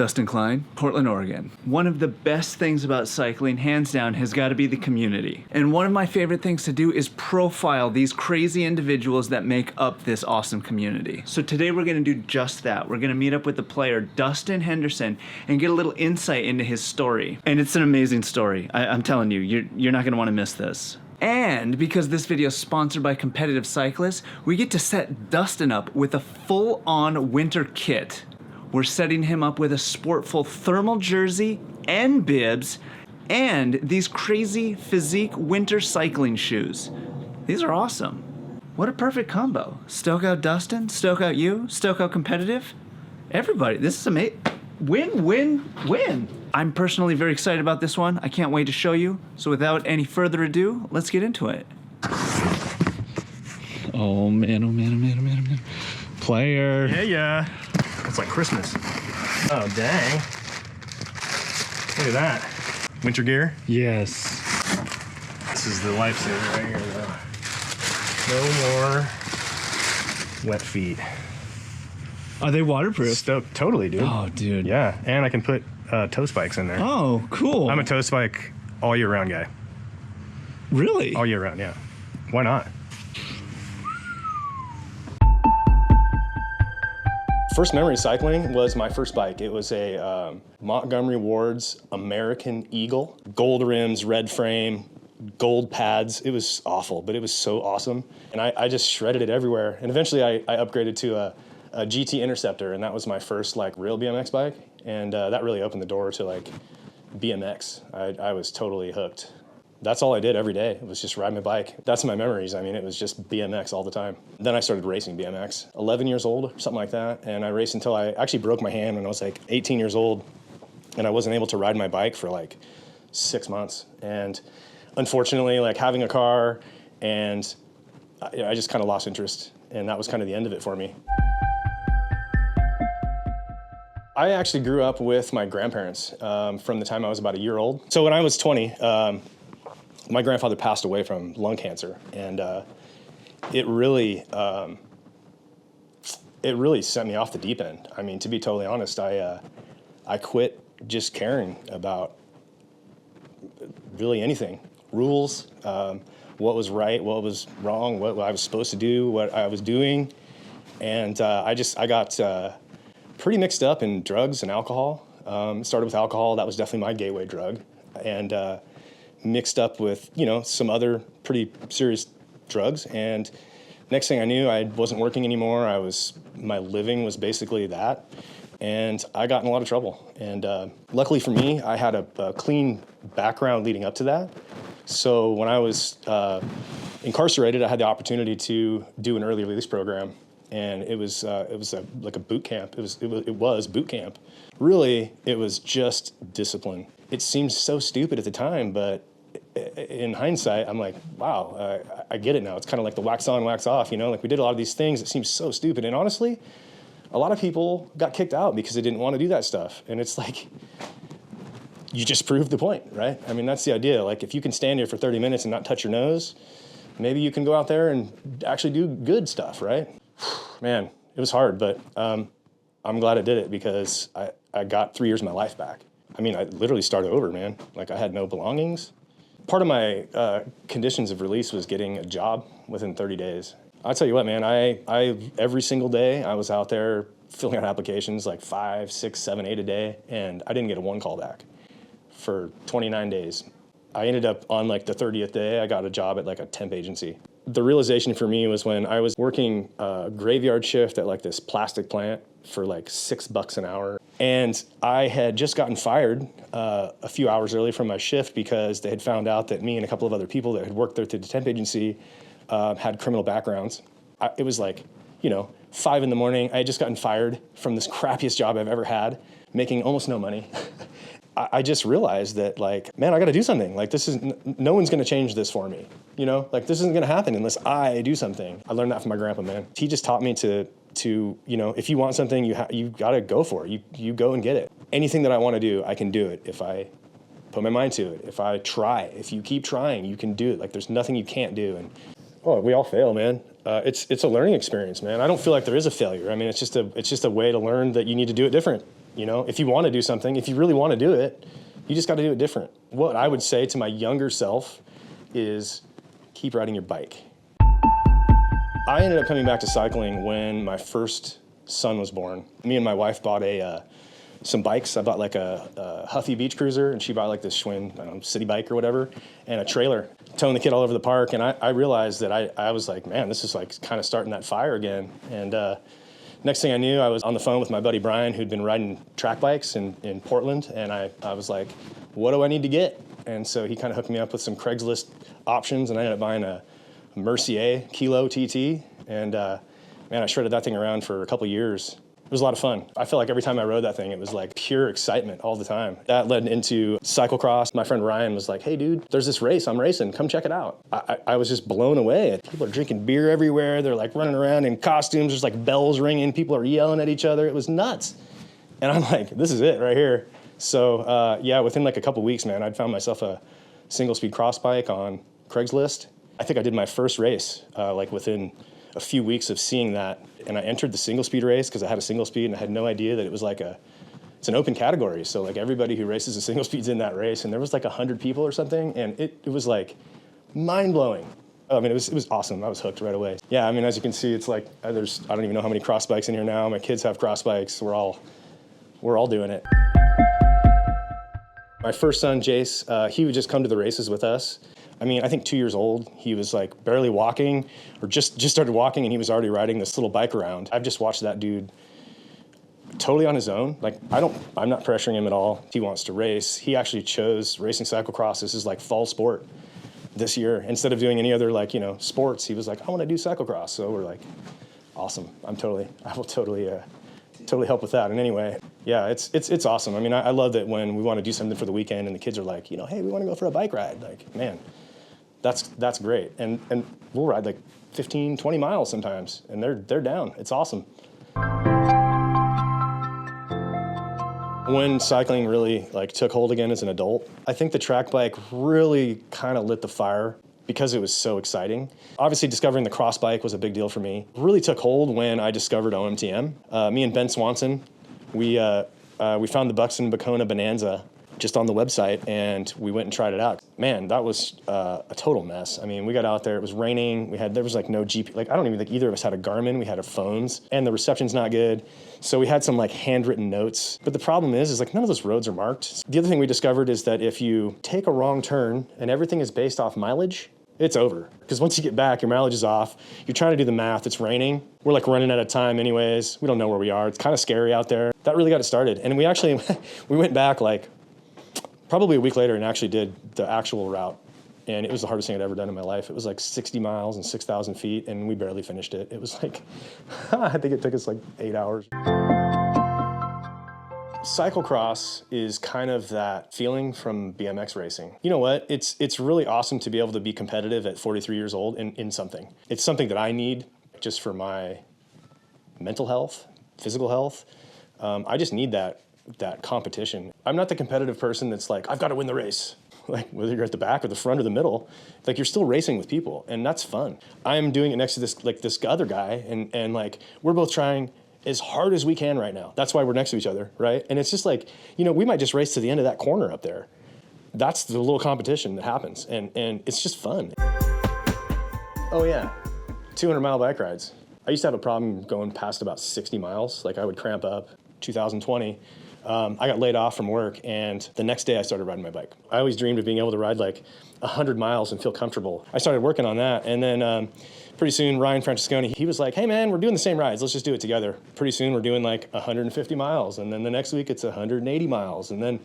Dustin Klein, Portland, Oregon. One of the best things about cycling, hands down, has got to be the community. And one of my favorite things to do is profile these crazy individuals that make up this awesome community. So today we're gonna do just that. We're gonna meet up with the player, Dustin Henderson, and get a little insight into his story. And it's an amazing story. I'm telling you, you're not gonna wanna miss this. And because this video is sponsored by Competitive Cyclists, we get to set Dustin up with a full-on winter kit. We're setting him up with a Sportful thermal jersey and bibs and these crazy physique winter cycling shoes. These are awesome. What a perfect combo. Stoke out Dustin, stoke out you, stoke out competitive. Everybody, this is amazing. Win, win, win. I'm personally very excited about this one. I can't wait to show you. So without any further ado, let's get into it. Oh man, oh man, oh man, oh man, oh man. Player. Yeah. It's like Christmas. Oh, dang. Look at that. Winter gear? Yes. This is the lifesaver right here, though. No more wet feet. Are they waterproof? Totally, dude. Oh, dude. Yeah, and I can put toe spikes in there. Oh, cool. I'm a toe spike all year round guy. Really? All year round, yeah. Why not? First memory cycling was my first bike. It was a Montgomery Ward's American Eagle. Gold rims, red frame, gold pads. It was awful, but it was so awesome. And I just shredded it everywhere. And eventually I upgraded to a GT Interceptor, and that was my first like real BMX bike. And that really opened the door to like BMX. I was totally hooked. That's all I did every day. It was just ride my bike. That's my memories. I mean, it was just BMX all the time. Then I started racing BMX, 11 years old, or something like that. And I raced until I actually broke my hand when I was like 18 years old. And I wasn't able to ride my bike for like 6 months. And unfortunately, like having a car, and I just kind of lost interest. And that was kind of the end of it for me. I actually grew up with my grandparents from the time I was about a year old. So when I was 20, my grandfather passed away from lung cancer, and it really sent me off the deep end. I mean, to be totally honest, I quit just caring about really anything. Rules, what was right, what was wrong, what I was supposed to do, what I was doing, and I got pretty mixed up in drugs and alcohol. Started with alcohol. That was definitely my gateway drug, and mixed up with, some other pretty serious drugs. And next thing I knew, I wasn't working anymore. My living was basically that. And I got in a lot of trouble. And luckily for me, I had a clean background leading up to that. So when I was incarcerated, I had the opportunity to do an early release program. And it was like a boot camp. It was boot camp. Really, it was just discipline. It seemed so stupid at the time, but in hindsight, I'm like, wow, I get it now. It's kind of like the wax on, wax off, Like we did a lot of these things that seemed so stupid. And honestly, a lot of people got kicked out because they didn't want to do that stuff. And it's like, you just proved the point, right? I mean, that's the idea. Like if you can stand here for 30 minutes and not touch your nose, maybe you can go out there and actually do good stuff, right? Man, it was hard, but I'm glad I did it because I got 3 years of my life back. I mean, I literally started over, man. Like I had no belongings. Part of my conditions of release was getting a job within 30 days. I'll tell you what, man, I every single day I was out there filling out applications like 5, 6, 7, 8 a day, and I didn't get a one call back for 29 days. I ended up on like the 30th day, I got a job at like a temp agency. The realization for me was when I was working a graveyard shift at like this plastic plant for like $6 an hour. And I had just gotten fired a few hours early from my shift because they had found out that me and a couple of other people that had worked there through the temp agency had criminal backgrounds. It was like, 5 in the morning. I had just gotten fired from this crappiest job I've ever had, making almost no money. I just realized that, like, man, I got to do something. Like, no one's going to change this for me. Like, this isn't going to happen unless I do something. I learned that from my grandpa, man. He just taught me to if you want something, you got to go for it. You go and get it. Anything that I want to do, I can do it if I put my mind to it. If I try, if you keep trying, you can do it. Like, there's nothing you can't do. And we all fail, man. It's a learning experience, man. I don't feel like there is a failure. I mean, it's just a way to learn that you need to do it different. You know, if you want to do something, if you really want to do it, you just got to do it different. What I would say to my younger self is keep riding your bike. I ended up coming back to cycling when my first son was born. Me and my wife bought some bikes. I bought like a Huffy beach cruiser, and she bought like this Schwinn, I don't know, city bike or whatever, and a trailer, towing the kid all over the park. And I realized that I was like, man, this is like kind of starting that fire again. And next thing I knew, I was on the phone with my buddy Brian, who'd been riding track bikes in Portland. And I was like, what do I need to get? And so he kind of hooked me up with some Craigslist options, and I ended up buying a Mercier Kilo TT. And man, I shredded that thing around for a couple years. It was a lot of fun. I feel like every time I rode that thing, it was like pure excitement all the time. That led into cyclocross. My friend Ryan was like, hey dude, there's this race I'm racing, come check it out. I was just blown away. People are drinking beer everywhere. They're like running around in costumes. There's like bells ringing. People are yelling at each other. It was nuts. And I'm like, this is it right here. So yeah, within like a couple weeks, man, I'd found myself a single speed cross bike on Craigslist. I think I did my first race like within a few weeks of seeing that, and I entered the single speed race because I had a single speed, and I had no idea that it was like it's an open category. So like everybody who races a single speed's in that race, and there was like 100 people or something, and it was like mind blowing. I mean, it was awesome. I was hooked right away. Yeah, I mean, as you can see, it's like I don't even know how many cross bikes in here now. My kids have cross bikes. We're all doing it. My first son, Jace, he would just come to the races with us. I mean, I think 2 years old, he was like barely walking, or just started walking, and he was already riding this little bike around. I've just watched that dude totally on his own. Like, I'm not pressuring him at all. He wants to race. He actually chose racing cyclocross as his like fall sport this year. Instead of doing any other like, you know, sports, he was like, I want to do cyclocross. So we're like, awesome. I will totally help with that. And anyway, yeah, it's awesome. I mean, I love that when we want to do something for the weekend and the kids are like, you know, hey, we want to go for a bike ride. Like, man, that's great. And we'll ride like 15, 20 miles sometimes, and they're down. It's awesome. When cycling really like took hold again as an adult, I think the track bike really kind of lit the fire because it was so exciting. Obviously, discovering the cross bike was a big deal for me. It really took hold when I discovered OMTM. Me and Ben Swanson, we found the Buxton Bacona Bonanza just on the website, and we went and tried it out. Man, that was a total mess. I mean, we got out there, it was raining, there was like no GPS, like I don't even think either of us had a Garmin, we had our phones, and the reception's not good. So we had some like handwritten notes. But the problem is like none of those roads are marked. The other thing we discovered is that if you take a wrong turn and everything is based off mileage, it's over. Because once you get back, your mileage is off. You're trying to do the math, it's raining. We're like running out of time anyways. We don't know where we are. It's kind of scary out there. That really got it started. And we actually, we went back like probably a week later and actually did the actual route. And it was the hardest thing I'd ever done in my life. It was like 60 miles and 6,000 feet, and we barely finished it. It was like, I think it took us like 8 hours. Cyclocross is kind of that feeling from BMX racing. You know what? It's really awesome to be able to be competitive at 43 years old in something. It's something that I need just for my mental health, physical health. I just need that competition. I'm not the competitive person that's like, I've got to win the race. Like whether you're at the back or the front or the middle, like you're still racing with people, and that's fun. I'm doing it next to this other guy, and like we're both trying as hard as we can right now. That's why we're next to each other, right? And it's just like, you know, we might just race to the end of that corner up there. That's the little competition that happens, and it's just fun. Oh yeah, 200-mile bike rides. I used to have a problem going past about 60 miles. Like I would cramp up. 2020, I got laid off from work, and the next day I started riding my bike. I always dreamed of being able to ride like 100 miles and feel comfortable. I started working on that, and then pretty soon Ryan Francesconi, he was like, hey man, we're doing the same rides, let's just do it together. Pretty soon we're doing like 150 miles, and then the next week it's 180 miles, and then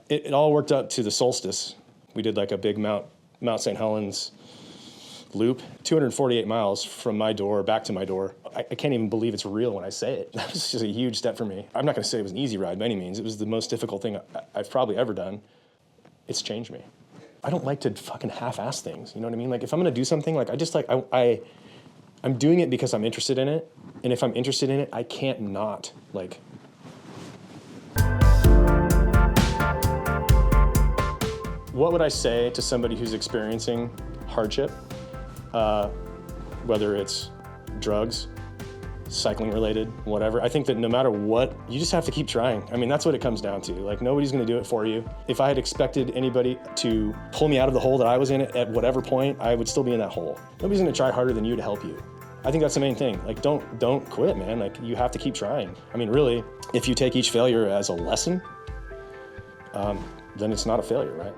it all worked up to the solstice. We did like a big Mount St. Helens loop, 248 miles from my door back to my door. I can't even believe it's real when I say it. That was just a huge step for me. I'm not going to say it was an easy ride by any means. It was the most difficult thing I've probably ever done. It's changed me. I don't like to fucking half-ass things, you know what I mean? Like if I'm going to do something, like I'm doing it because I'm interested in it, and if I'm interested in it, I can't not, like. What would I say to somebody who's experiencing hardship? Whether it's drugs, cycling related, whatever. I think that no matter what, you just have to keep trying. I mean, that's what it comes down to. Like, nobody's gonna do it for you. If I had expected anybody to pull me out of the hole that I was in at whatever point, I would still be in that hole. Nobody's gonna try harder than you to help you. I think that's the main thing. Like, don't quit, man. Like, you have to keep trying. I mean, really, if you take each failure as a lesson, then it's not a failure, right?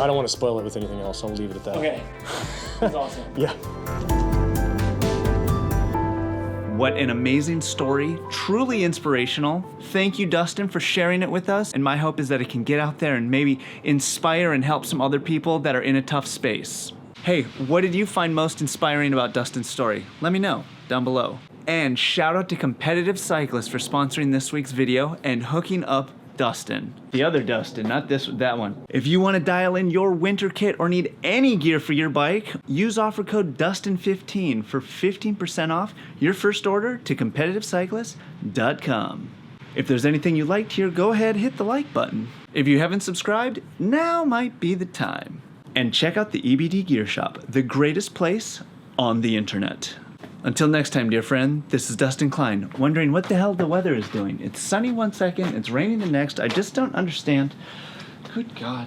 I don't want to spoil it with anything else. I'll leave it at that. Okay, that's awesome. Yeah. What an amazing story, truly inspirational. Thank you, Dustin, for sharing it with us. And my hope is that it can get out there and maybe inspire and help some other people that are in a tough space. Hey, what did you find most inspiring about Dustin's story? Let me know down below. And shout out to Competitive Cyclists for sponsoring this week's video and hooking up Dustin. The other Dustin, not that one. If you want to dial in your winter kit or need any gear for your bike, use offer code Dustin15 for 15% off your first order to competitivecyclist.com. If there's anything you liked here, go ahead, hit the like button. If you haven't subscribed, now might be the time. And check out the EBD Gear Shop, the greatest place on the internet. Until next time, dear friend, this is Dustin Klein, wondering what the hell the weather is doing. It's sunny one second, it's raining the next. I just don't understand. Good God.